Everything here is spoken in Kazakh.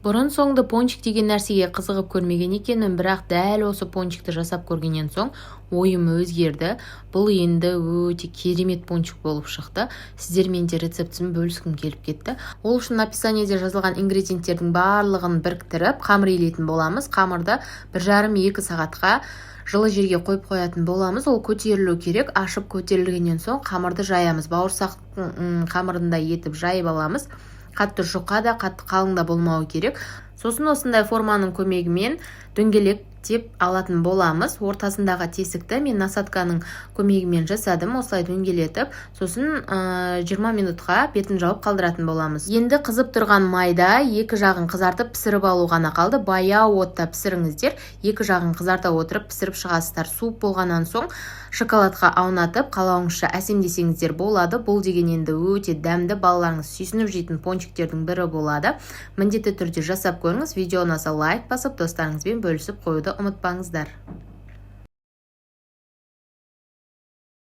Бұрын соңды пончик деген нәрсеге қызығып көрмеген екенмін, бірақ дәл осы пончикті жасап көргеннен соң ойым өзгерді. Бұл енді өте керемет пончик болып шықты. Сіздермен де рецептісін бөліскім келіп кетті. Ол үшін описаниеде жазылған ингредиенттердің барлығын біріктіріп, қамыр илейтін боламыз. Қамырды 1,5-2 сағатқа жылы жерге қойып қоятын боламыз. Ол көтерілу керек. Ашып көтерілгеннен соң қамырды жаямыз. Бауырсақтың қамырындай етіп жайып аламыз. Қатты жұқа да, қатты қалың да болмауы керек. Сосын осындай форманың көмегімен дөңгелектеп алатын боламыз. Ортасындағы тесікті мен насатканың көмегімен жасадым. Осылай дөңгелетіп, сосын 20 минутқа бетін жауып қалдыратын боламыз. Енді қызып тұрған майда екі жағын қызартып пісіріп алу ғана қалды. Баяу отта пісіріңіздер. Екі жағын қызарта отырып пісіріп шығасыздар. Суып болғаннан соң шоколадқа аунатып, қалауыңызша әсемдесеңіздер болады. Бұл деген енді өте дәмді, балаларыңыз сүйсініп жейтін пончиктердің бірі болады. Міндетті түрде жасап көріңіз. Видео ұнаса лайк басып, достарыңызбен бөлісіп қоюды ұмытпаңыздар.